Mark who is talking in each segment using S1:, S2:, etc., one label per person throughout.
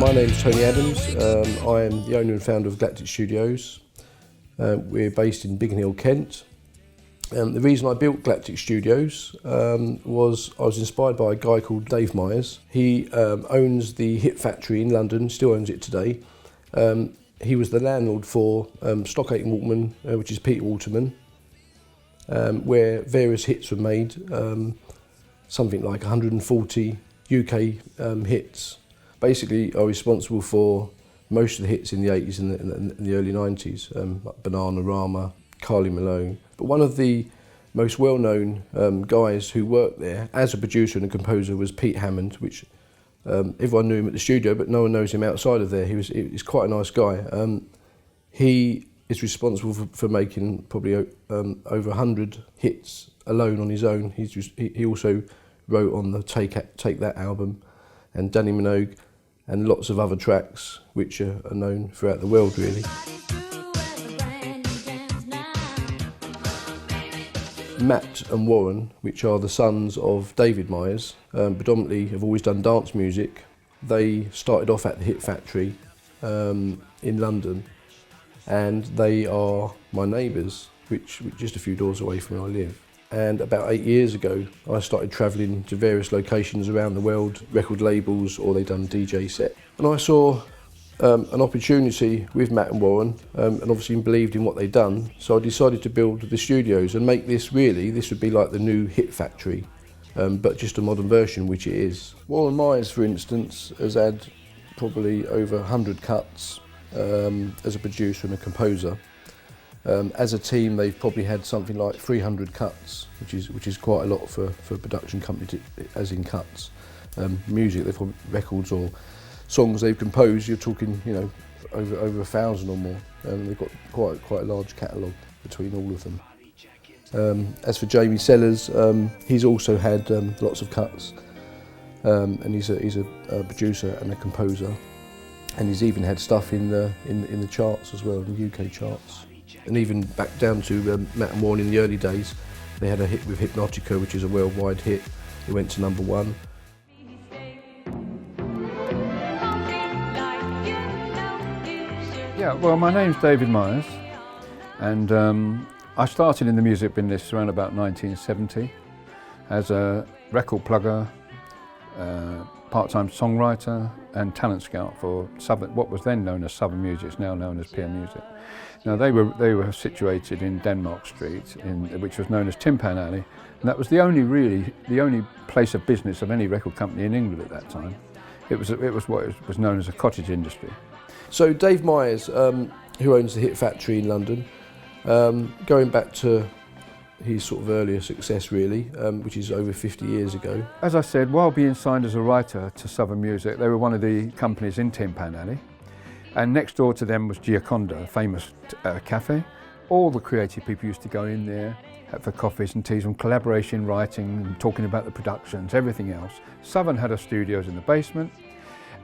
S1: My name's Tony Adams. I am the owner and founder of Galactic Studios. We're based in Biggin, Kent. The reason I built Galactic Studios was I was inspired by a guy called Dave Myers. He owns the Hit Factory in London, still owns it today. He was the landlord for Stockgate and Walkman, which is Peter Waterman, where various hits were made, something like 140 UK hits. Basically, are responsible for most of the hits in the 80s and the early 90s, like Bananarama, Carly Malone. But one of the most well-known guys who worked there as a producer and a composer was Pete Hammond, which everyone knew him at the studio, but no one knows him outside of there. He's quite a nice guy. He is responsible for making probably over 100 hits alone on his own. He also wrote on the Take That album, and Danny Minogue, and lots of other tracks which are known throughout the world, really. Matt and Warren, which are the sons of David Myers, predominantly have always done dance music. They started off at the Hit Factory in London, and they are my neighbours, which just a few doors away from where I live. And about 8 years ago, I started travelling to various locations around the world, record labels, or they'd done DJ set. And I saw an opportunity with Matt and Warren, and obviously believed in what they'd done. So I decided to build the studios and make this would be like the new Hit Factory, but just a modern version, which it is. Warren Myers, for instance, has had probably over 100 cuts as a producer and a composer. As a team, they've probably had something like 300 cuts, which is quite a lot for a production company, as in cuts. Music, they've probably records or songs they've composed. You're talking, over 1,000 or more. They've got quite a large catalogue between all of them. As for Jamie Sellers, he's also had lots of cuts, and he's a producer and a composer, and he's even had stuff in the charts as well, in the UK charts. And even back down to Matt and Warren in the early days, they had a hit with Hypnotica, which is a worldwide hit. It went to #1.
S2: Yeah, well, my name's David Myers, and I started in the music business around about 1970 as a record plugger, part-time songwriter and talent scout for what was then known as Southern Music, it's now known as PM Music. Now they were situated in Denmark Street, which was known as Tin Pan Alley, and that was the only place of business of any record company in England at that time. It was what was known as a cottage industry.
S1: So Dave Myers, who owns the Hit Factory in London, going back to his sort of earlier success really, which is over 50 years ago.
S2: As I said, while being signed as a writer to Southern Music, they were one of the companies in Tin Pan Alley. And next door to them was Gioconda, a famous cafe. All the creative people used to go in there for coffees and teas and collaboration, writing and talking about the productions, everything else. Southern had a studios in the basement,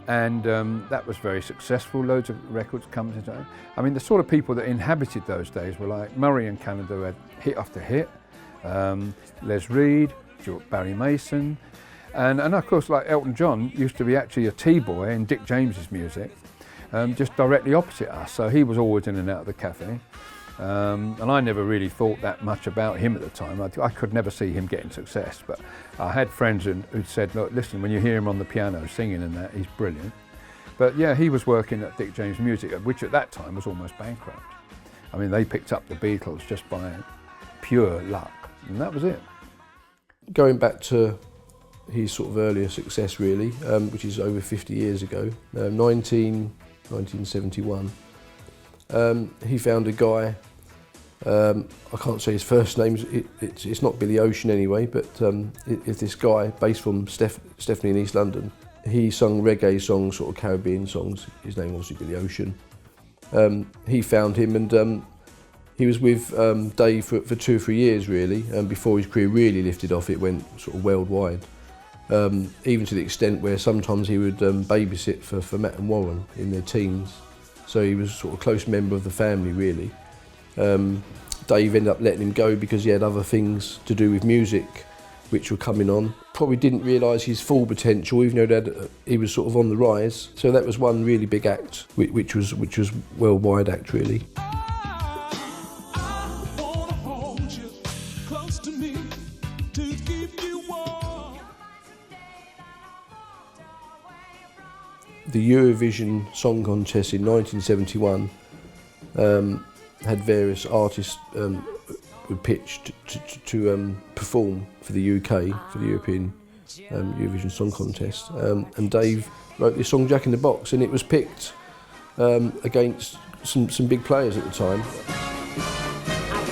S2: and that was very successful. Loads of records companies. I mean, the sort of people that inhabited those days were like Murray and Canada, who had hit after hit, Les Reed, Barry Mason, and of course like Elton John used to be actually a T-boy in Dick James's music. Just directly opposite us, so he was always in and out of the cafe, and I never really thought that much about him at the time. I could never see him getting success, but I had friends who'd said, look, listen, when you hear him on the piano singing and that, he's brilliant. But yeah, he was working at Dick James Music, which at that time was almost bankrupt. I mean, they picked up the Beatles just by pure luck, and that was it. Going back to his sort of earlier success really, which is over 50 years ago, 1971, he found a guy, I can't say his first name, it's not Billy Ocean anyway, but it's this guy based from Stephanie in East London. He sung reggae songs, sort of Caribbean songs. His name was Billy Ocean. He found him, and he was with Dave for 2 or 3 years really, before his career really lifted off. It went sort of worldwide. Even to the extent where sometimes he would babysit for Matt and Warren in their teens. So he was sort of a close member of the family really. Dave ended up letting him go because he had other things to do with music,
S1: which were coming on. Probably didn't realise his full potential, even though he was sort of on the rise. So that was one really big act, which was worldwide act really. The Eurovision Song Contest in 1971 had various artists were pitched to perform for the UK, for the European Eurovision Song Contest. And Dave wrote this song, Jack in the Box, and it was picked against some big players at the time. I'm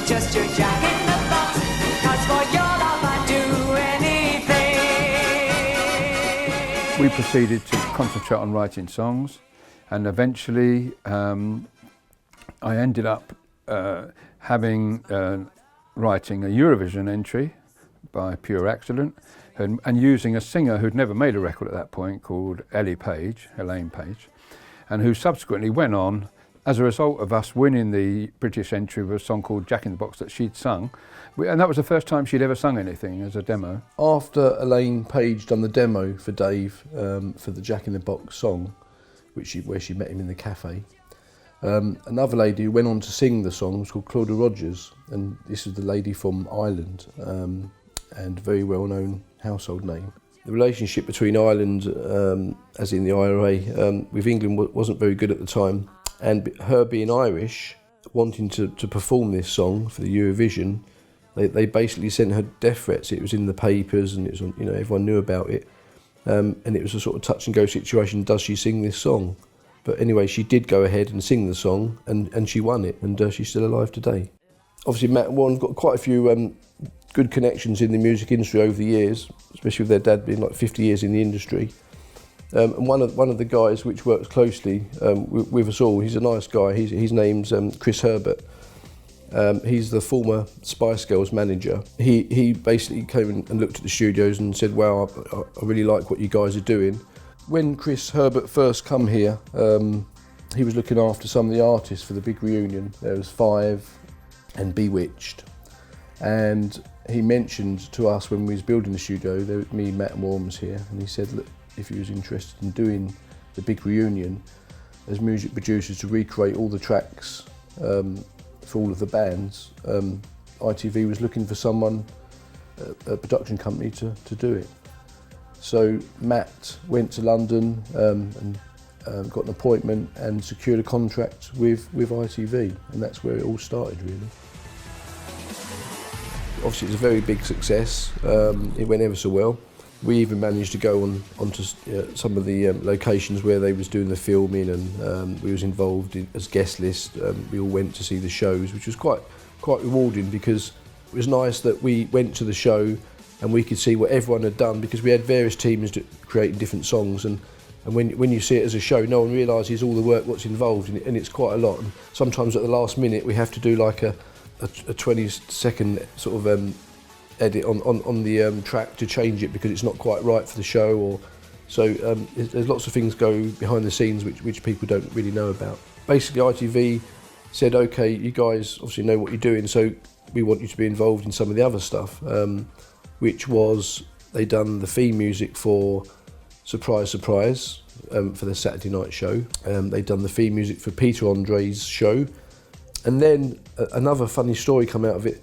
S1: just your Jack in the Box, 'cause for your love I'd do anything.
S2: We proceeded to concentrate on writing songs, and eventually I ended up writing a Eurovision entry by pure accident, and using a singer who'd never made a record at that point called Elaine Page, and who subsequently went on, as a result of us winning the British entry, with a song called Jack in the Box that she'd sung. And that was the first time she'd ever sung anything as a demo.
S1: After Elaine Page done the demo for Dave for the Jack in the Box song, where she met him in the cafe, another lady who went on to sing the song was called Claudia Rogers, and this is the lady from Ireland, and very well-known household name. The relationship between Ireland, as in the IRA, with England wasn't very good at the time, and her being Irish, wanting to perform this song for the Eurovision, they basically sent her death threats. It was in the papers, and it was on, everyone knew about it, and it was a sort of touch and go situation. Does she sing this song? But anyway, she did go ahead and sing the song, and she won it, and she's still alive today. Obviously, Matt and Warren got quite a few good connections in the music industry over the years, especially with their dad being like 50 years in the industry. And one of the guys which works closely with us all, he's a nice guy. His name's Chris Herbert. He's the former Spice Girls manager. He basically came and looked at the studios and said, "Wow, I really like what you guys are doing." When Chris Herbert first come here, he was looking after some of the artists for the big reunion. There was Five and Bewitched, and he mentioned to us when we was building the studio, me, Matt and Warren was here, and he said, "Look, if he was interested in doing the big reunion as music producers to recreate all the tracks for all of the bands, ITV was looking for someone, a production company to do it." So Matt went to London and got an appointment and secured a contract with ITV, and that's where it all started really. Obviously it's a very big success, it went ever so well. We even managed to go onto some of the locations where they was doing the filming, and we was involved as guest list. We all went to see the shows, which was quite rewarding, because it was nice that we went to the show and we could see what everyone had done, because we had various teams creating different songs, and when you see it as a show, no one realises all the work what's involved, and it's quite a lot. And sometimes at the last minute we have to do like a 20-second sort of edit on the track to change it because it's not quite right for the show, or so there's lots of things go behind the scenes which people don't really know about. Basically ITV said, "Okay, you guys obviously know what you're doing, so we want you to be involved in some of the other stuff," which was they done the theme music for Surprise Surprise for the Saturday night show. They done the theme music for Peter Andre's show, and then another funny story come out of it.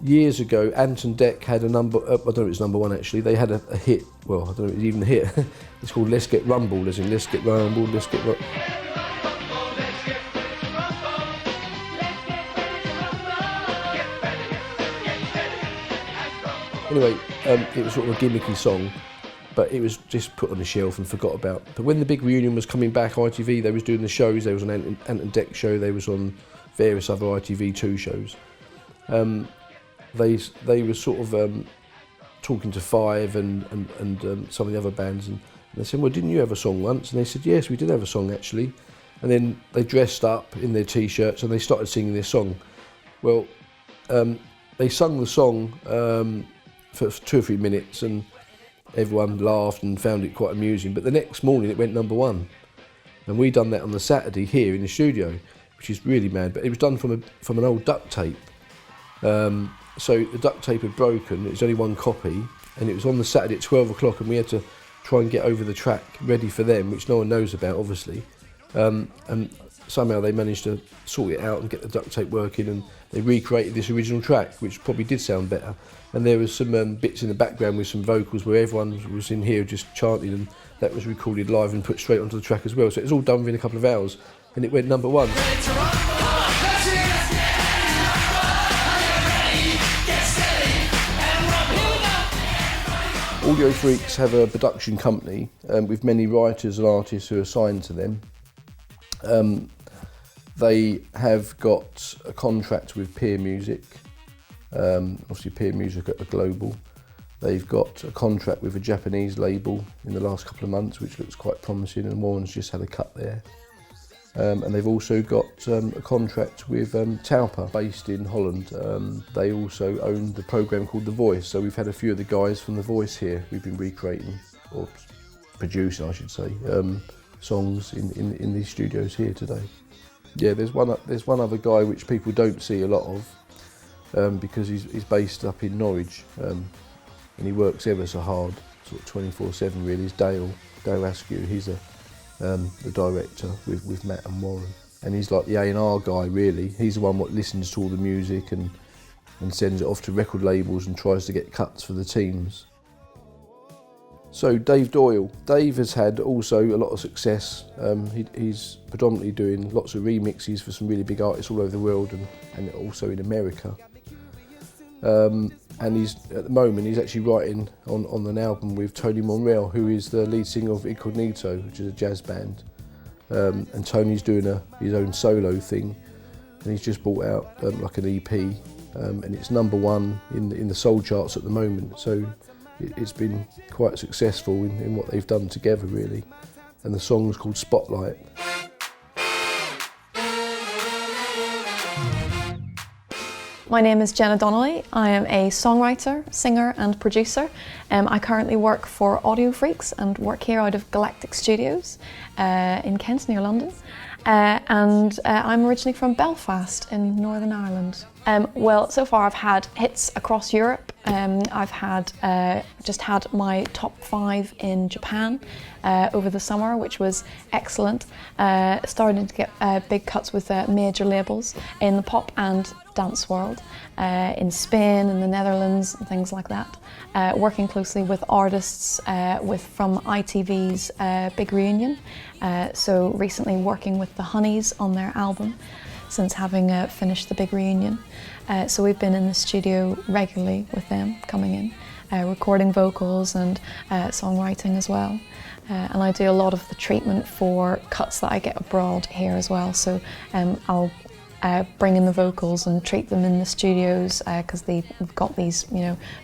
S1: Years ago, Ant Dec had a number, I don't know if it's number one actually, they had a hit, well, I don't know if it's even a hit. It's called Let's Get Rumbled, as in Let's Get Rumbled, Let's Get Rumbled. Anyway, it was sort of a gimmicky song, but it was just put on the shelf and forgot about. But when the big reunion was coming back, ITV, they was doing the shows, there was an Ant Dec show, they was on various other ITV2 shows. They were sort of talking to Five and some of the other bands, and they said, "Well, didn't you have a song once?" And they said, "Yes, we did have a song actually." And then they dressed up in their t-shirts and they started singing their song. Well, they sung the song for 2 or 3 minutes, and everyone laughed and found it quite amusing. But the next morning it went number one, and we done that on the Saturday here in the studio, which is really mad. But it was done from an old duct tape. So the duct tape had broken, it was only one copy, and it was on the Saturday at 12 o'clock, and we had to try and get over the track ready for them, which no one knows about, obviously. And somehow they managed to sort it out and get the duct tape working, and they recreated this original track, which probably did sound better. And there was some bits in the background with some vocals where everyone was in here just chanting, and that was recorded live and put straight onto the track as well. So it was all done within a couple of hours, and it went #1. Audio Freaks have a production company with many writers and artists who are signed to them. They have got a contract with Peer Music, obviously Peer Music are global. They've got a contract with a Japanese label in the last couple of months, which looks quite promising, and Warren's just had a cut there. And they've also got a contract with Tauper, based in Holland. They also own the programme called The Voice, so we've had a few of the guys from The Voice here. We've been recreating, or producing I should say, songs in these studios here today. Yeah, there's one other guy which people don't see a lot of, because he's based up in Norwich, and he works ever so hard, sort of 24/7 really. Is Dale Askew. He's the director with Matt and Warren, and he's like the A&R guy really. He's the one what listens to all the music and sends it off to record labels and tries to get cuts for the teams. So Dave Doyle. Dave has had also a lot of success. He's predominantly doing lots of remixes for some really big artists all over the world, and also in America. And he's at the moment he's actually writing on an album with Tony Monreal, who is the lead singer of Incognito, which is a jazz band. And Tony's doing his own solo thing, and he's just brought out like an EP, and it's #1 in the soul charts at the moment. So it's been quite successful in what they've done together really. And the song's called Spotlight.
S3: My name is Jenna Donnelly. I am a songwriter, singer and producer. I currently work for Audio Freaks and work here out of Galactic Studios in Kent, near London. And I'm originally from Belfast in Northern Ireland. Well, so far I've had hits across Europe. I've had just had my top 5 in Japan over the summer, which was excellent. Starting to get big cuts with major labels in the pop and dance world, in Spain and the Netherlands and things like that. Working closely with artists from ITV's Big Reunion. So recently working with the Honeys on their album, since having finished the Big Reunion. So we've been in the studio regularly with them, coming in, recording vocals and songwriting as well. And I do a lot of the treatment for cuts that I get abroad here as well. So I'll bring in the vocals and treat them in the studios because they've got these,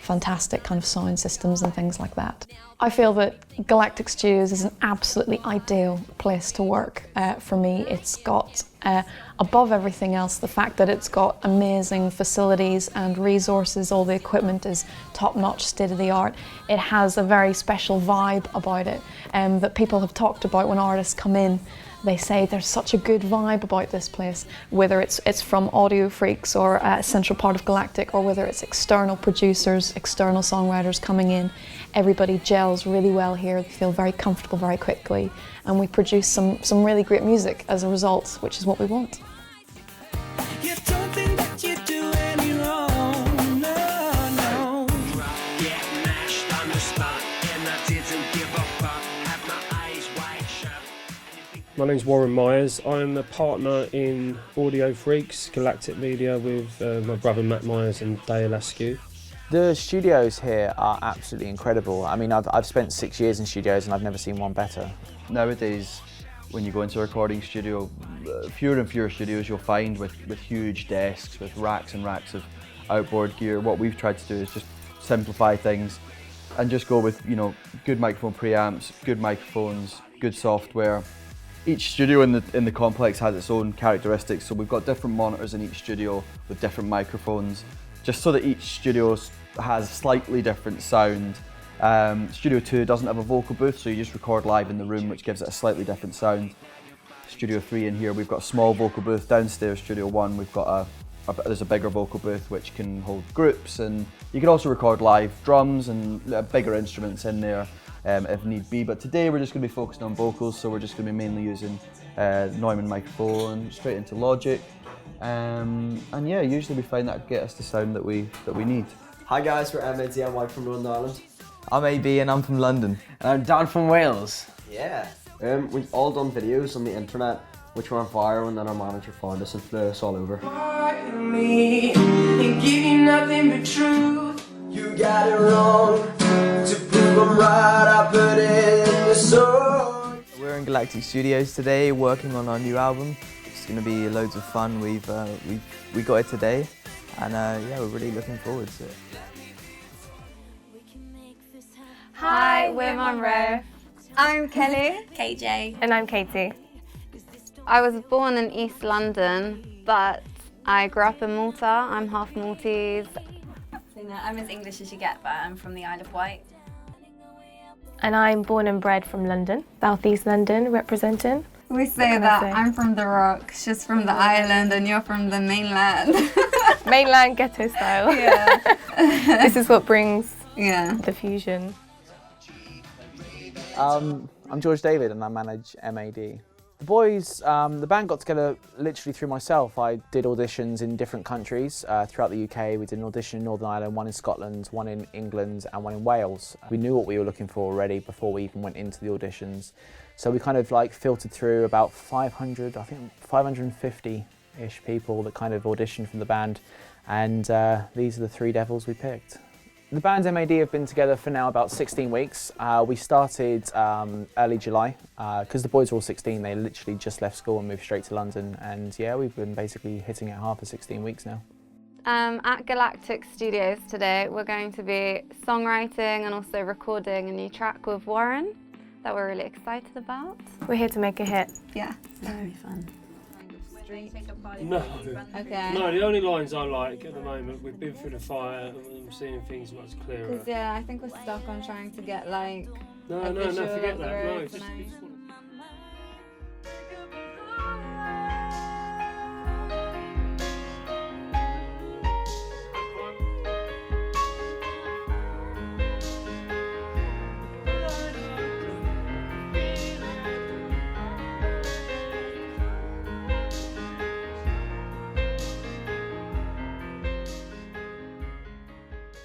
S3: fantastic kind of sound systems and things like that. I feel that Galactic Studios is an absolutely ideal place to work for me. It's got, above everything else, the fact that it's got amazing facilities and resources. All the equipment is top-notch, state-of-the-art. It has a very special vibe about it that people have talked about when artists come in. They say there's such a good vibe about this place, whether it's from Audio Freaks or a central part of Galactic, or whether it's external producers, external songwriters coming in. Everybody gels really well here. They feel very comfortable very quickly, and we produce some really great music as a result, which is what we want.
S4: My name's Warren Myers. I'm a partner in Audio Freaks, Galactic Media, with my brother Matt Myers and Dale Askew.
S5: The studios here are absolutely incredible. I mean, I've spent 6 years in studios and I've never seen one better.
S6: Nowadays, when you go into a recording studio, fewer and fewer studios you'll find with huge desks, with racks and racks of outboard gear. What we've tried to do is just simplify things and just go with, good microphone preamps, good microphones, good software. Each studio in the complex has its own characteristics, so we've got different monitors in each studio with different microphones, just so that each studio has slightly different sound. Studio 2 doesn't have a vocal booth, so you just record live in the room, which gives it a slightly different sound. Studio 3 in here, we've got a small vocal booth. Downstairs, Studio 1, we've got there's a bigger vocal booth which can hold groups, and you can also record live drums and bigger instruments in there if need be. But today we're just going to be focusing on vocals, so we're just going to be mainly using Neumann microphone straight into Logic, and yeah, usually we find that get us the sound that we need.
S7: Hi guys, we're M.A.D. I'm Mike from Northern Ireland.
S5: I'm A.B. and I'm from London.
S8: And I'm Dan from Wales.
S7: Yeah. We've all done videos on the internet which went viral, and then our manager found us and flew us all over.
S9: Me and give you nothing but truth. You got it wrong. To prove I'm right, I put it in the song.
S5: We're in Galactic Studios today working on our new album. It's going to be loads of fun. We got it today, and yeah, we're really looking forward to it.
S10: Hi, we're Monroe.
S11: I'm Kelly.
S10: KJ.
S11: And I'm Katie.
S10: I was born in East London, but I grew up in Malta. I'm half Maltese.
S11: I'm as English as you get, but I'm from the Isle of Wight.
S12: And I'm born and bred from London, South East London, representing.
S13: We say that I'm from the Rocks, she's from the island, and you're from the mainland.
S12: Mainland ghetto style.
S13: Yeah.
S12: This is what brings the fusion.
S5: I'm George David and I manage M.A.D. The boys, the band got together literally through myself. I did auditions in different countries throughout the UK. We did an audition in Northern Ireland, one in Scotland, one in England and one in Wales. We knew what we were looking for already before we even went into the auditions. So we kind of like filtered through about 500, I think 550-ish people that kind of auditioned from the band, and these are the three devils we picked. The band M.A.D. have been together for now about 16 weeks. We started early July, because the boys are all 16, they literally just left school and moved straight to London, and yeah, we've been basically hitting it hard for 16 weeks now.
S10: At Galactic Studios today, we're going to be songwriting and also recording a new track with Warren that we're really excited about.
S12: We're here to make a hit.
S13: Yeah.
S11: It's going to be fun.
S4: No.
S13: Okay.
S4: No, the only lines I like at the moment, we've been through the fire and I'm seeing things much clearer.
S13: Because yeah, I think we're stuck on trying to get like
S4: No, forget that. No, just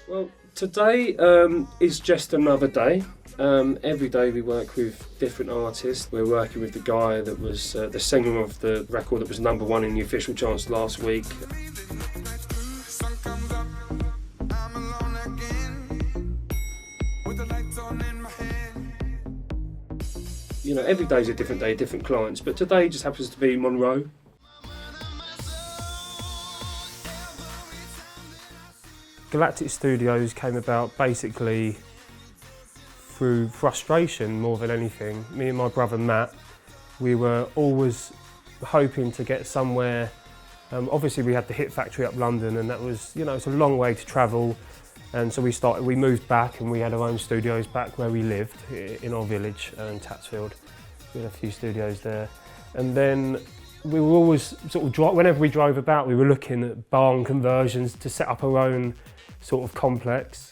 S4: Well, today is just another day. Every day we work with different artists. We're working with the guy that was the singer of the record that was #1 in the official charts last week. You know, every day's a different day, different clients, but today just happens to be Monroe. Galactic Studios came about basically through frustration more than anything. Me and my brother Matt, we were always hoping to get somewhere. Obviously we had the Hit Factory up London, and that was, you know, it's a long way to travel. And so we moved back and we had our own studios back where we lived, in our village in Tatsfield. We had a few studios there. And then we were always sort of, whenever we drove about, we were looking at barn conversions to set up our own sort of complex,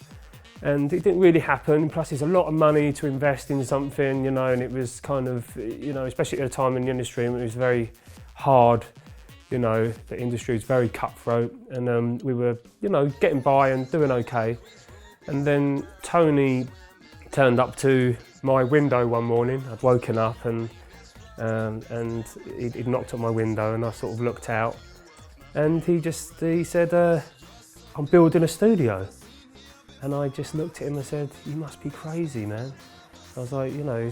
S4: and it didn't really happen. Plus there's a lot of money to invest in something, you know, and it was kind of, you know, especially at a time in the industry, it was very hard, you know, the industry was very cutthroat, and we were, you know, getting by and doing okay. And then Tony turned up to my window one morning. I'd woken up and he'd knocked on my window, and I sort of looked out, and he said, I'm building a studio. And I just looked at him and said, you must be crazy, man. I was like, you know,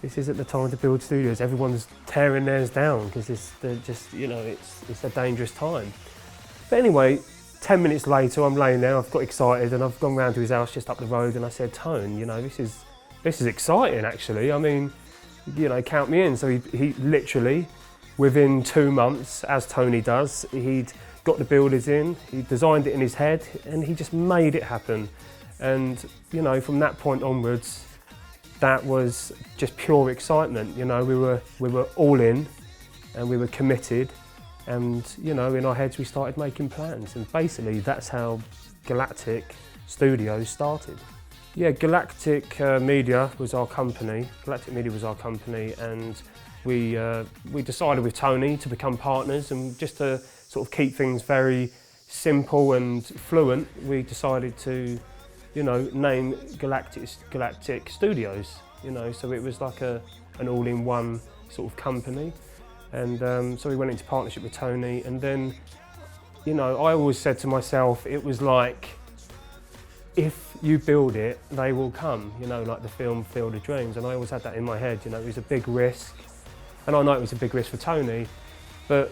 S4: this isn't the time to build studios. Everyone's tearing theirs down because they're just, you know, it's a dangerous time. But anyway, 10 minutes later, I'm laying there, I've got excited, and I've gone round to his house just up the road, and I said, Tone, you know, this is exciting, actually. I mean, you know, count me in. So he literally, within 2 months, as Tony does, he'd got the builders in, he designed it in his head, and he just made it happen. And, you know, from that point onwards, that was just pure excitement. You know, we were all in, and we were committed, And, you know, in our heads we started making plans, and basically that's how Galactic Studios started. Yeah, Galactic Media was our company. Galactic Media was our company, and we decided with Tony to become partners, and just to sort of keep things very simple and fluent, we decided to, you know, name Galactic Studios. You know, so it was like an all-in-one sort of company, and so we went into partnership with Tony, and then, you know, I always said to myself, it was like, if you build it, they will come, you know, like the film Field of Dreams, and I always had that in my head. You know, it was a big risk, and I know it was a big risk for Tony, but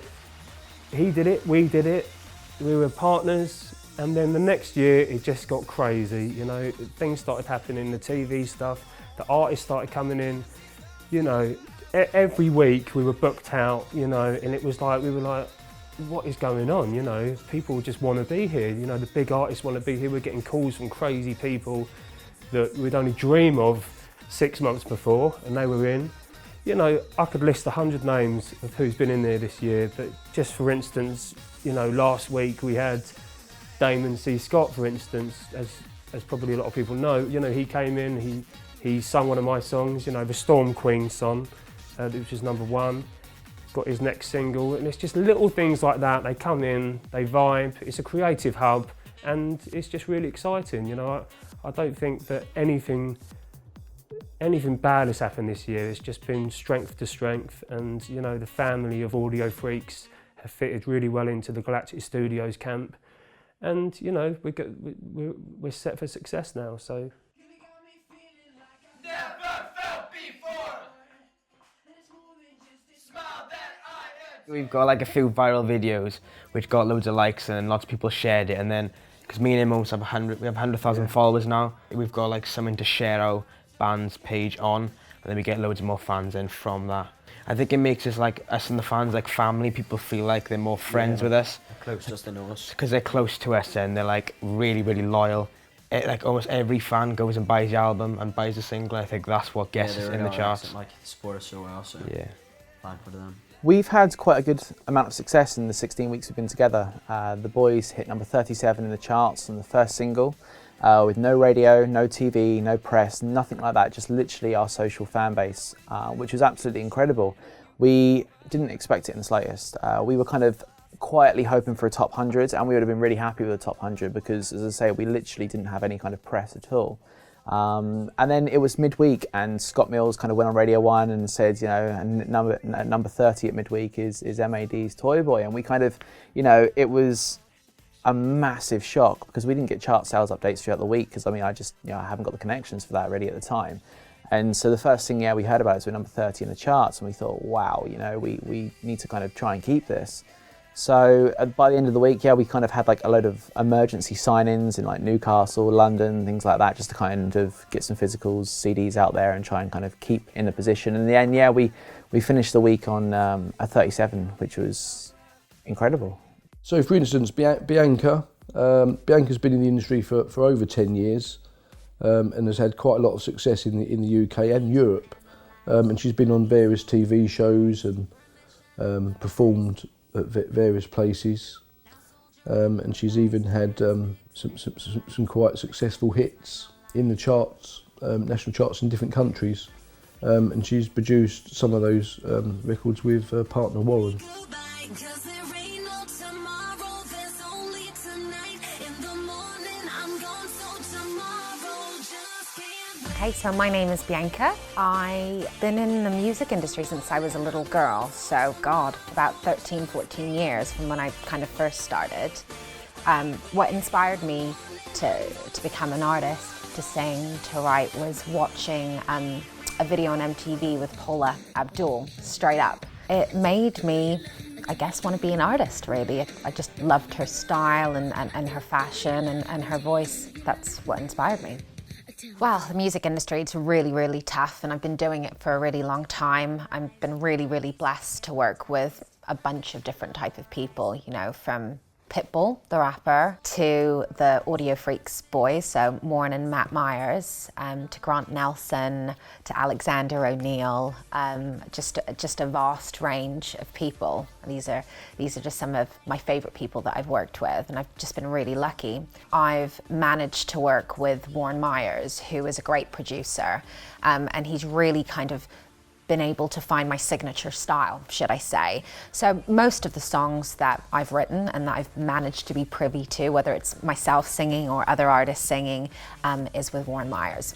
S4: he did it, we did it, we were partners, and then the next year it just got crazy, you know, things started happening, the TV stuff, the artists started coming in, you know, every week we were booked out, you know, and it was like, we were like, what is going on, you know? People just want to be here, you know, the big artists want to be here. We're getting calls from crazy people that we'd only dream of 6 months before, and they were in. You know, I could list 100 names of who's been in there this year, but just for instance, you know, last week we had Damon C. Scott, for instance, as probably a lot of people know. You know, he came in, he sung one of my songs, you know, the Storm Queen song, which is #1. Got his next single, and it's just little things like that. They come in, they vibe, it's a creative hub, and it's just really exciting. You know, I don't think that anything bad has happened this year. It's just been strength to strength, and you know, the family of audio freaks have fitted really well into the Galactic Studios camp, and you know, we're set for success now. So.
S8: We've got like a few viral videos which got loads of likes and lots of people shared it, and then because me and him almost have 100,000 followers now, we've got like something to share our band's page on, and then we get loads more fans in from that. I think it makes us and the fans like family. People feel like they're more friends with us.
S7: They're close just to know us.
S8: Because they're close to us and they're like really loyal. Like almost every fan goes and buys the album and buys the single. I think that's what gets us in the charts.
S7: Like support us so well, so
S8: yeah,
S7: thankful to them.
S5: We've had quite a good amount of success in the 16 weeks we've been together. The boys hit number 37 in the charts on the first single, with no radio, no TV, no press, nothing like that, just literally our social fan base, which was absolutely incredible. We didn't expect it in the slightest. We were kind of quietly hoping for a top 100, and we would have been really happy with a top 100 because, as I say, we literally didn't have any kind of press at all. And then it was midweek, and Scott Mills kind of went on Radio 1 and said, you know, and number 30 at midweek is M.A.D's Toy Boy, and we kind of, you know, it was a massive shock because we didn't get chart sales updates throughout the week because, I mean, I haven't got the connections for that ready at the time. And so the first thing, we heard about it was number 30 in the charts, and we thought, wow, you know, we need to kind of try and keep this. So by the end of the week, we kind of had like a load of emergency sign-ins in like Newcastle, London, things like that, just to kind of get some physicals, CDs out there and try and kind of keep in the position. In the end, we finished the week on a 37, which was incredible.
S1: So for instance, Bianca's been in the industry for over 10 years and has had quite a lot of success in the UK and Europe. And she's been on various TV shows and performed at various places, and she's even had some quite successful hits in the charts, national charts in different countries, and she's produced some of those records with partner Warren.
S14: Okay, so my name is Bianca. I've been in the music industry since I was a little girl, so God, about 13, 14 years from when I kind of first started. What inspired me to become an artist, to sing, to write, was watching a video on MTV with Paula Abdul, Straight Up. It made me, I guess, want to be an artist, really. I just loved her style and her fashion and her voice. That's what inspired me. Well, the music industry is really, really tough, and I've been doing it for a really long time. I've been really, really blessed to work with a bunch of different type of people, you know, from Pitbull, the rapper, to the Audio Freaks boys, so Warren and Matt Myers, to Grant Nelson, to Alexander O'Neill, just a vast range of people. These are just some of my favourite people that I've worked with, and I've just been really lucky. I've managed to work with Warren Myers, who is a great producer, and he's really kind of been able to find my signature style, should I say. So most of the songs that I've written and that I've managed to be privy to, whether it's myself singing or other artists singing, is with Warren Myers.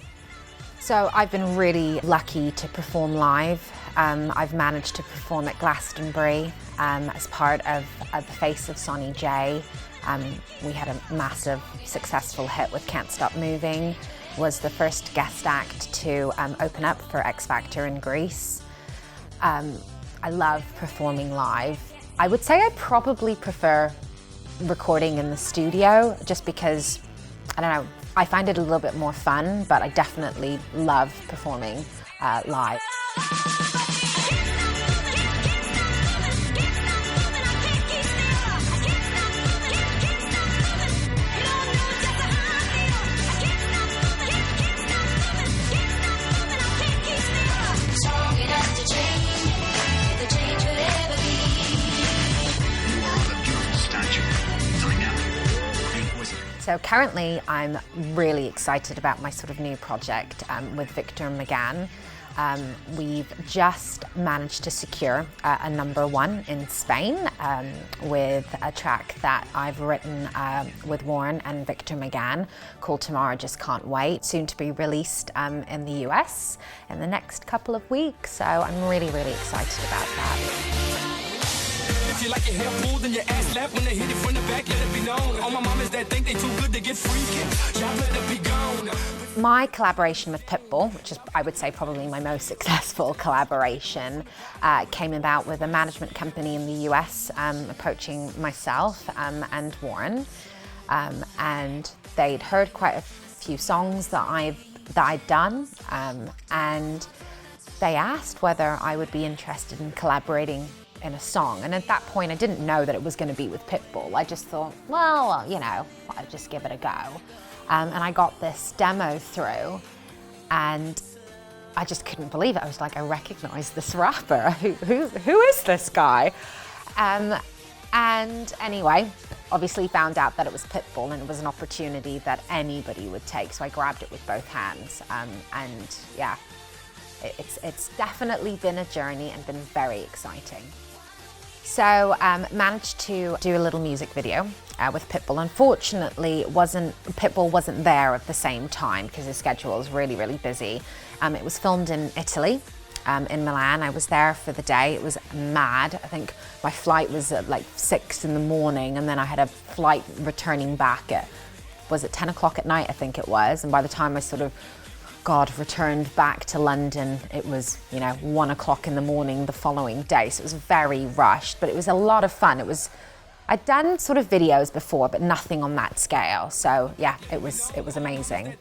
S14: So I've been really lucky to perform live. I've managed to perform at Glastonbury as part of the Face of Sonny J. We had a massive successful hit with Can't Stop Moving. Was the first guest act to open up for X Factor in Greece. I love performing live. I would say I probably prefer recording in the studio just because, I don't know, I find it a little bit more fun, but I definitely love performing live. So currently I'm really excited about my sort of new project with Victor McGann. We've just managed to secure a #1 in Spain with a track that I've written with Warren and Victor McGann called Tomorrow Just Can't Wait, soon to be released in the US in the next couple of weeks. So I'm really, really excited about that.
S9: If you like your hair pulled and your ass slapped when they hit it from the back, let it be known. All my mamas that think they too good to get freaky, y'all better be gone.
S14: My collaboration with Pitbull, which is, I would say, probably my most successful collaboration, came about with a management company in the US approaching myself and Warren, and they'd heard quite a few songs that I'd done, and they asked whether I would be interested in collaborating in a song. And at that point I didn't know that it was going to be with Pitbull. I just thought, well, you know, I'll just give it a go. And I got this demo through and I just couldn't believe it. I was like, I recognize this rapper. Who is this guy? And anyway, obviously found out that it was Pitbull and it was an opportunity that anybody would take. So I grabbed it with both hands. And yeah, it's definitely been a journey and been very exciting. So managed to do a little music video with Pitbull. Unfortunately, Pitbull wasn't there at the same time because his schedule was really, really busy. It was filmed in Italy, in Milan. I was there for the day. It was mad. I think my flight was at like 6 in the morning, and then I had a flight returning back at, was it 10 o'clock at night, I think it was. And by the time I sort of returned back to London, it was, you know, 1 o'clock in the morning the following day. So it was very rushed, but it was a lot of fun. I'd done sort of videos before, but nothing on that scale. So yeah, it was amazing.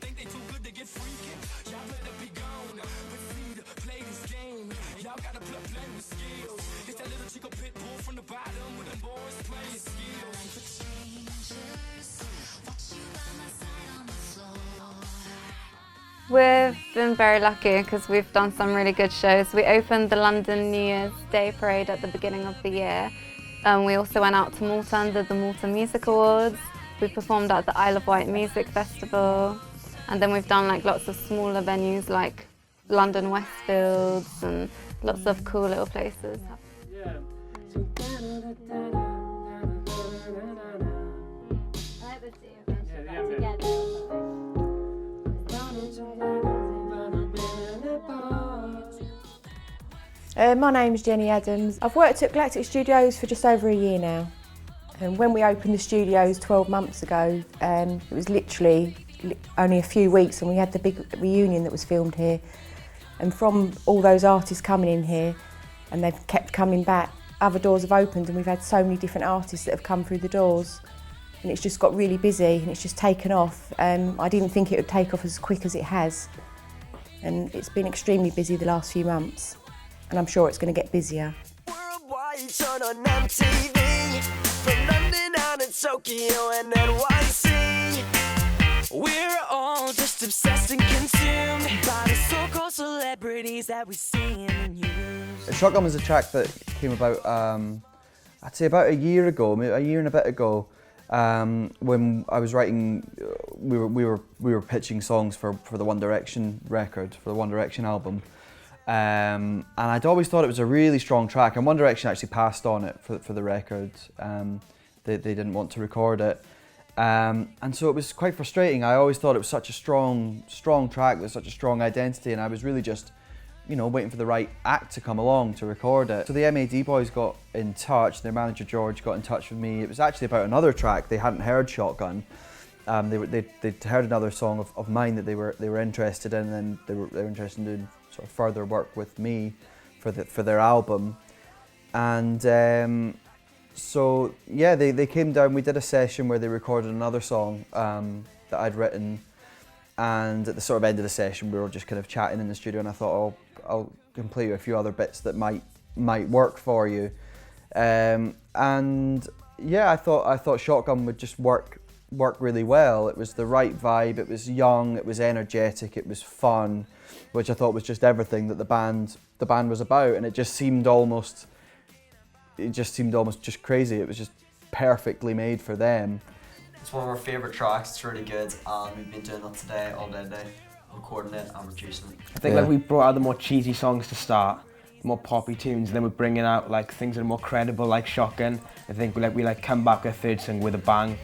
S10: We've been very lucky because we've done some really good shows. We opened the London New Year's Day Parade at the beginning of the year. We also went out to Malta and did the Malta Music Awards. We performed at the Isle of Wight Music Festival. And then we've done like lots of smaller venues like London Westfields and lots of cool little places. Yeah.
S15: My name's Jenny Adams. I've worked at Galactic Studios for just over a year now. And when we opened the studios 12 months ago, it was literally only a few weeks and we had the big reunion that was filmed here. And from all those artists coming in here, and they've kept coming back, other doors have opened and we've had so many different artists that have come through the doors. And it's just got really busy and it's just taken off. I didn't think it would take off as quick as it has. And it's been extremely busy the last few months. And I'm sure it's going to get busier.
S9: Worldwide, turn on MTV. From London down to Tokyo and NYC. We're all just obsessed and consumed by the so-called celebrities that we see in the news.
S6: Shotgun was a track that came about, I'd say about a year ago, maybe a year and a bit ago, when I was writing. We were pitching songs for the One Direction record, for the One Direction album, and I'd always thought it was a really strong track. And One Direction actually passed on it for the record. They didn't want to record it. And so it was quite frustrating. I always thought it was such a strong track with such a strong identity, and I was really just, waiting for the right act to come along to record it. So the M.A.D. boys got in touch, their manager George got in touch with me. It was actually about another track. They hadn't heard Shotgun. They'd heard another song of mine that they were interested in, and they were interested in doing sort of further work with me for their album. And so yeah, they came down. We did a session where they recorded another song that I'd written, and at the sort of end of the session we were just kind of chatting in the studio, and I thought, I'll play you a few other bits that might work for you. And yeah, I thought Shotgun would just work really well. It was the right vibe. It was young. It was energetic. It was fun, which I thought was just everything that the band was about. And it just seemed almost just crazy. It was just perfectly made for them.
S7: It's one of our favourite tracks. It's really good, and we've been doing that today all day, recording it and producing it.
S8: I think like we brought out the more cheesy songs to start, more poppy tunes, and then we're bringing out like things that are more credible, like Shotgun. I think we come back with a third song with a bang.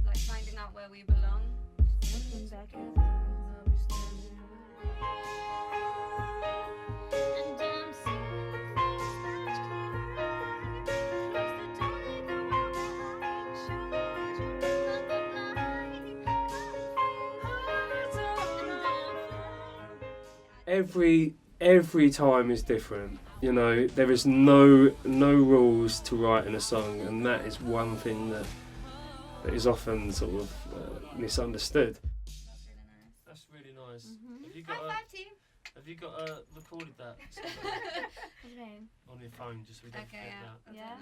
S10: Like finding out where we belong.
S4: Every time is different. There is no rules to writing a song, and that is one thing that is often sort of misunderstood. That's really nice. Have you got recorded that?
S11: What do you mean?
S4: On your phone, just so we don't forget that.
S11: Yeah.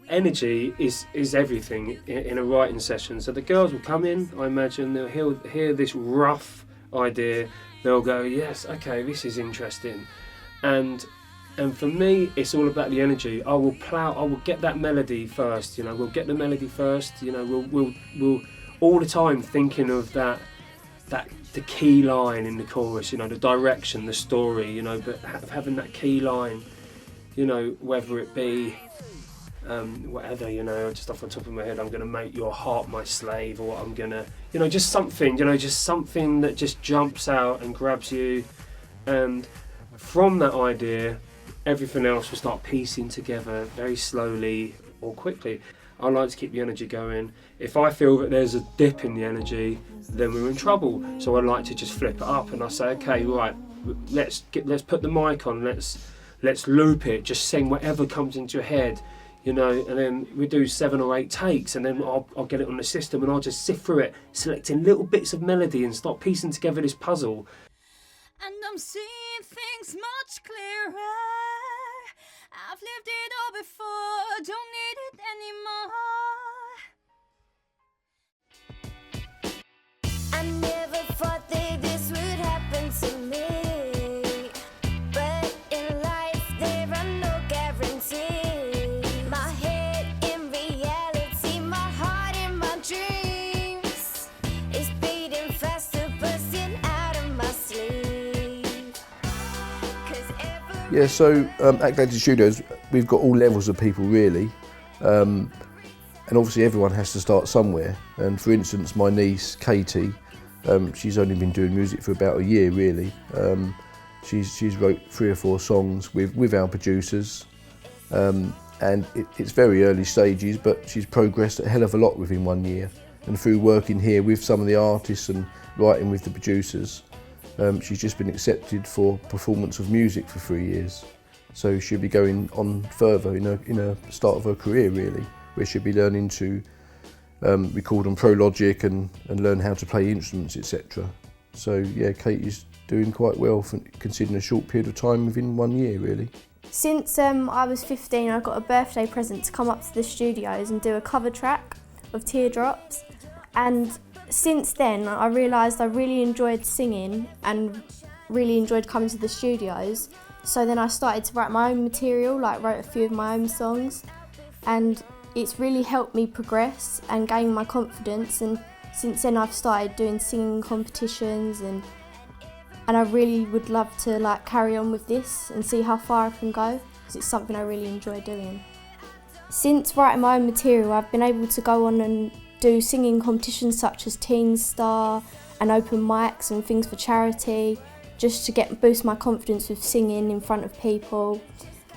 S4: Energy is everything in a writing session. So the girls will come in, I imagine, they'll hear this rough idea, they'll go, yes, okay, this is interesting. And for me, it's all about the energy. I will get that melody first, we'll get the melody first, we'll all the time thinking of the key line in the chorus, the direction, the story, but having that key line, whether it be whatever, just off the top of my head, I'm going to make your heart my slave, or I'm going to, just something that just jumps out and grabs you. And from that idea, everything else will start piecing together very slowly or quickly. I like to keep the energy going. If I feel that there's a dip in the energy, then we're in trouble. So I like to just flip it up, and I say, okay, right, let's put the mic on, let's loop it, just sing whatever comes into your head. And then we do 7 or 8 takes, and then I'll get it on the system, and I'll just sift through it, selecting little bits of melody and start piecing together this puzzle.
S9: And I'm seeing things much clearer. I've lived it all before, don't need it anymore. I never thought that this would happen to me, but in life there are no guarantees. My head in reality, my heart in my dreams is beating faster, bursting out of my sleeve.
S1: Yeah, so at Galactic Studios, we've got all levels of people really, and obviously everyone has to start somewhere. And for instance, my niece Katie, she's only been doing music for about a year really. She's wrote 3 or 4 songs with our producers, and it's very early stages, but she's progressed a hell of a lot within 1 year. And through working here with some of the artists and writing with the producers, she's just been accepted for performance of music for 3 years. So she'll be going on further in a start of her career really, where she'll be learning to record on Pro Logic and learn how to play instruments, etc. So yeah, Katie's doing quite well for considering a short period of time within 1 year, really.
S16: Since I was 15, I got a birthday present to come up to the studios and do a cover track of Teardrops. And since then, I realised I really enjoyed singing and really enjoyed coming to the studios. So then I started to write my own material, like wrote a few of my own songs. And it's really helped me progress and gain my confidence. And since then, I've started doing singing competitions and I really would love to like carry on with this and see how far I can go, because it's something I really enjoy doing. Since writing my own material, I've been able to go on and do singing competitions such as Teen Star and open mics and things for charity, just to boost my confidence with singing in front of people.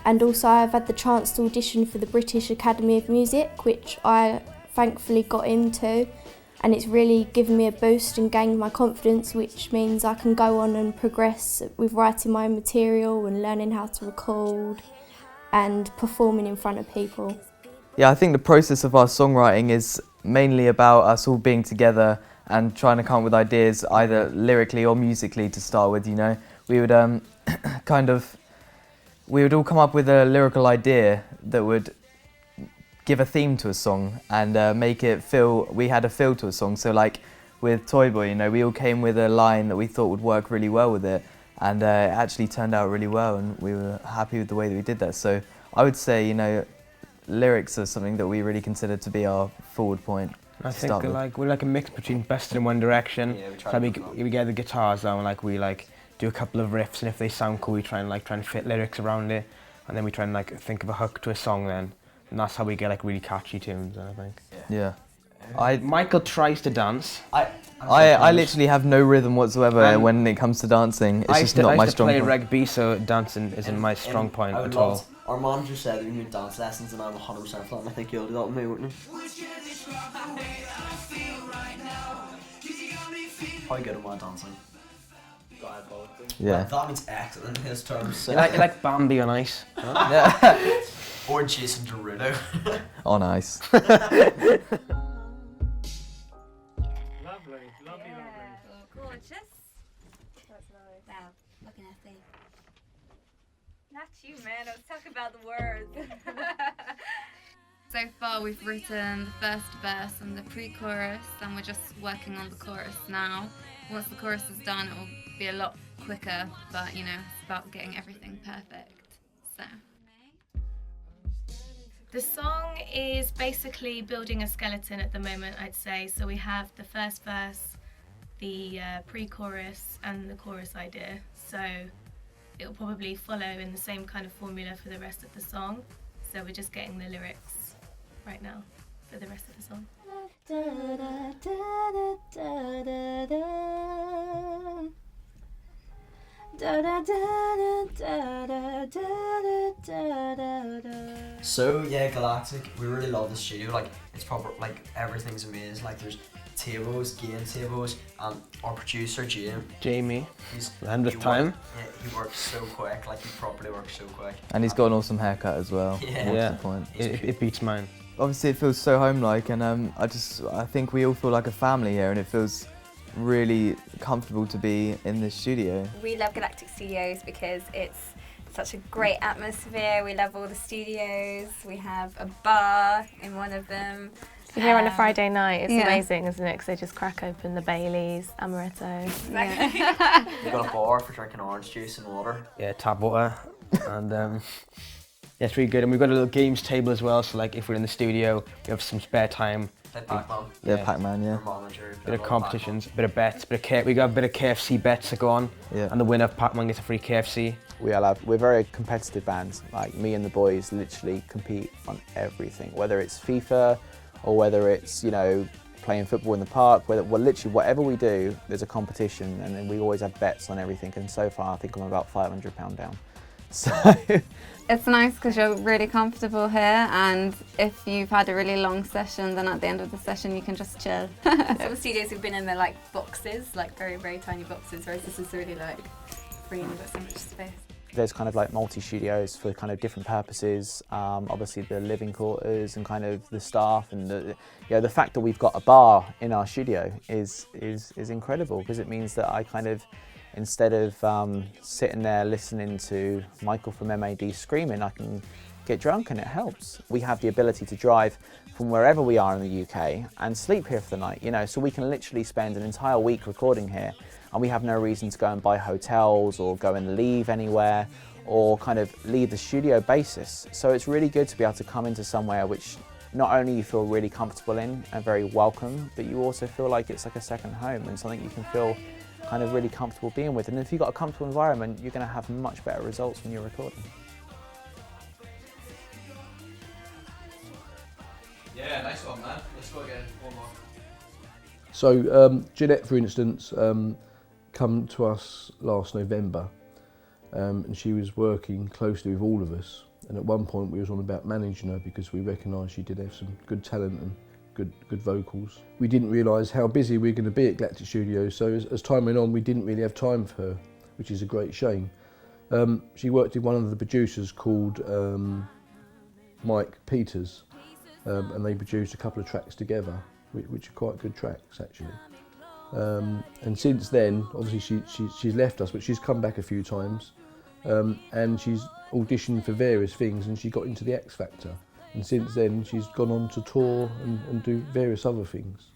S16: And also I've had the chance to audition for the British Academy of Music, which I thankfully got into. And it's really given me a boost and gained my confidence, which means I can go on and progress with writing my own material and learning how to record and performing in front of people.
S6: Yeah, I think the process of our songwriting is mainly about us all being together and trying to come up with ideas, either lyrically or musically to start with, you know. We would we would all come up with a lyrical idea that would give a theme to a song and make it feel, we had a feel to a song. So like with Toy Boy, you know, we all came with a line that we thought would work really well with it, and it actually turned out really well, and we were happy with the way that we did that. So I would say, you know, lyrics are something that we really consider to be our forward point.
S8: I think we're like a mix between Busted in One Direction. Yeah, we get the guitars down, like we do a couple of riffs, and if they sound cool, we try and fit lyrics around it, and then we try and think of a hook to a song then. And that's how we get like really catchy tunes, I think.
S6: Yeah.
S8: Michael tries to dance.
S6: I literally have no rhythm whatsoever when it comes to dancing. It's just not my strong point.
S8: I used to play rugby, so dancing isn't my strong point at all.
S7: Our manager said we need dance lessons, and I'm 100% for that, and I think you'll do that with me, wouldn't you? How good am I dancing?
S6: Yeah.
S7: That means excellent in his terms. So.
S8: You like Bambi on ice? Huh?
S7: Yeah. Or Jason Derulo.
S6: On ice.
S4: Lovely.
S11: Gorgeous. That's nice. Wow, looking at me. Not you, man. I was talking about the words.
S10: So far we've written the first verse and the pre-chorus, and we're just working on the chorus now. Once the chorus is done, it will be a lot quicker, but you know, it's about getting everything perfect. So.
S12: The song is basically building a skeleton at the moment, I'd say. So we have the first verse, the pre-chorus and the chorus idea. So it'll probably follow in the same kind of formula for the rest of the song. So we're just getting the lyrics right now for the rest of the song.
S7: So yeah, Galactic, we really love the studio. Like it's proper, like everything's amazing. Like there's tables, game tables, and our producer
S8: Jamie,
S7: he's
S8: the 100th time.
S7: Yeah, he works so quick. Like he properly works so quick.
S6: And he's got an awesome haircut as well.
S8: Yeah.
S6: The point.
S8: It beats mine.
S6: Obviously, it feels so home-like, and I think we all feel like a family here, and it feels really comfortable to be in this studio.
S11: We love Galactic Studios because it's such a great atmosphere. We love all the studios. We have a bar in one of them.
S12: Here on a Friday night, it's amazing, isn't it? Because they just crack open the Baileys, Amaretto.
S11: Exactly.
S7: We've got a bar for drinking orange juice and water.
S8: Yeah, tap water, and yeah, it's really good. And we've got a little games table as well. So like, if we're in the studio, we have some spare time.
S7: Like Pac-Man.
S6: Yeah, Pac-Man, yeah.
S8: Bit of competitions, bit of bets, we got a bit of KFC bets that go on.
S6: Yeah.
S8: And the winner of Pac-Man gets a free KFC.
S5: We're very competitive bands. Like me and the boys literally compete on everything, whether it's FIFA or whether it's, you know, playing football in the park, literally whatever we do, there's a competition, and then we always have bets on everything. And so far, I think I'm about £500 down. So
S10: it's nice because you're really comfortable here, and if you've had a really long session, then at the end of the session you can just chill.
S11: Some studios have been in their like boxes, like very, very tiny boxes, whereas this is really like free and you've got so much space.
S5: There's kind of like multi-studios for kind of different purposes. Obviously the living quarters and kind of the staff, and the fact that we've got a bar in our studio is incredible, because it means that I kind of, instead of sitting there listening to Michael from M.A.D screaming, I can get drunk and it helps. We have the ability to drive from wherever we are in the UK and sleep here for the night, you know, so we can literally spend an entire week recording here, and we have no reason to go and buy hotels or go and leave anywhere or kind of leave the studio basis. So it's really good to be able to come into somewhere which not only you feel really comfortable in and very welcome, but you also feel like it's like a second home and something you can feel kind of really comfortable being with. And if you've got a comfortable environment, you're going to have much better results when you're recording.
S6: Yeah, nice one, man. Let's go again. One more.
S1: So Jeanette, for instance, come to us last November, and she was working closely with all of us. And at one point, we was on about managing her because we recognised she did have some good talent and good vocals. We didn't realise how busy we were going to be at Galactic Studios, so as time went on, we didn't really have time for her, which is a great shame. She worked with one of the producers called Mike Peters. And they produced a couple of tracks together, which are quite good tracks actually. And since then, obviously she's left us, but she's come back a few times, and she's auditioned for various things, and she got into the X Factor. And since then, she's gone on to tour and do various other things.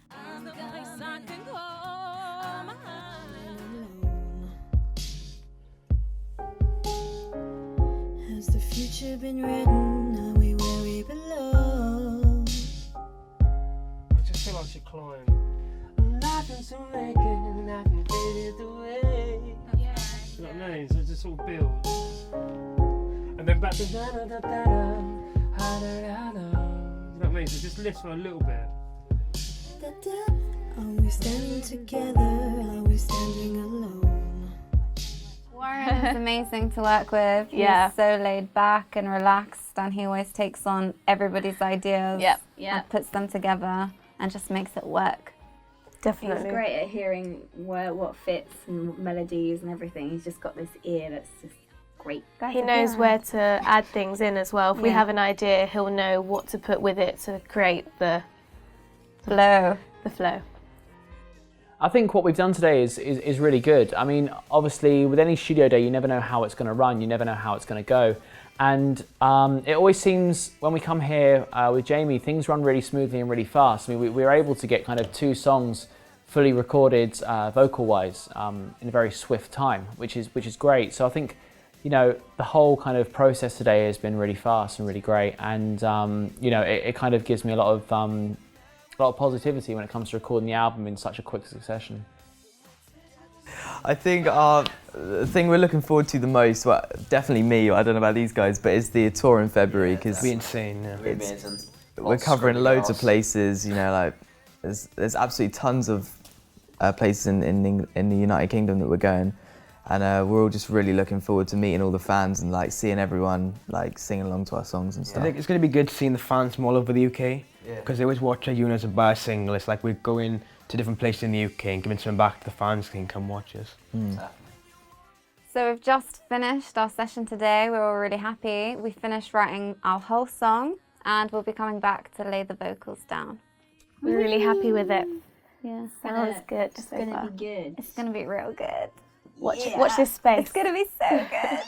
S9: Has the future been written? Are we where we belong?
S4: I just feel like she climbed. Nothing to make it, nothing faded away.
S11: Yeah.
S4: You know what I mean? So it just all builds. And then back to da-da-da-da-da, ha-da-da-da. You know what I mean? So it just lifts for a little bit.
S9: Are we standing together? Are we standing alone?
S10: Warren is amazing to work with.
S3: Yeah.
S10: He's so laid back and relaxed, and he always takes on everybody's ideas and puts them together and just makes it work.
S3: Definitely.
S11: He's great at hearing what fits and melodies and everything. He's just got this ear that's just great.
S3: He knows where to add things in as well. If we have an idea, he'll know what to put with it to create the
S10: flow.
S5: I think what we've done today is really good. I mean, obviously, with any studio day, you never know how it's going to run, you never know how it's going to go. And it always seems, when we come here with Jamie, things run really smoothly and really fast. I mean, we were able to get kind of 2 songs fully recorded vocal-wise in a very swift time, which is great. So I think, you know, the whole kind of process today has been really fast and really great. And, you know, it kind of gives me a lot of positivity when it comes to recording the album in such a quick succession.
S17: I think the thing we're looking forward to the most, well, definitely me, I don't know about these guys, but it's the tour in February, because
S8: It'll be insane. Yeah.
S17: We're covering loads of places, you know, like there's absolutely tons of places in the United Kingdom that we're going, and we're all just really looking forward to meeting all the fans and like seeing everyone like singing along to our songs and stuff.
S8: I think it's going to be good seeing the fans from all over the UK, because they always watch our units and buy a single. It's like we're going to different places in the UK and giving something back to the fans so they can come watch us.
S10: So we've just finished our session today. We're all really happy. We finished writing our whole song, and we'll be coming back to lay the vocals down.
S3: We're really happy with it.
S10: Yeah,
S3: sounds good.
S11: It's gonna be good.
S10: It's gonna be real good.
S3: Watch this space.
S10: It's gonna be so good.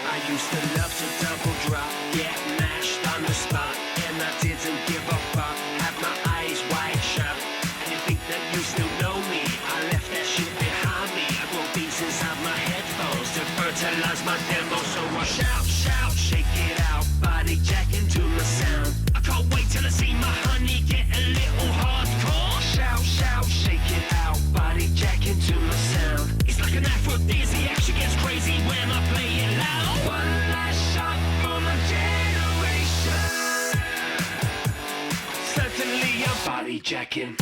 S9: I used to love to double drop, get mashed on the spot, and I didn't give a fuck, have my eyes wide shut. And you think that you still know me? I left that shit behind me. I wrote beats inside my headphones to fertilize my demo. So I shout, shout, shake it out, body jacking to the sound. I can't wait till I see my honey get a little hardcore. Shout, shout, shake it out, body jacking to the sound. It's like an aphrodisiac, she gets crazy when I play it loud. One last shot for my generation. Certainly I'm body jacking.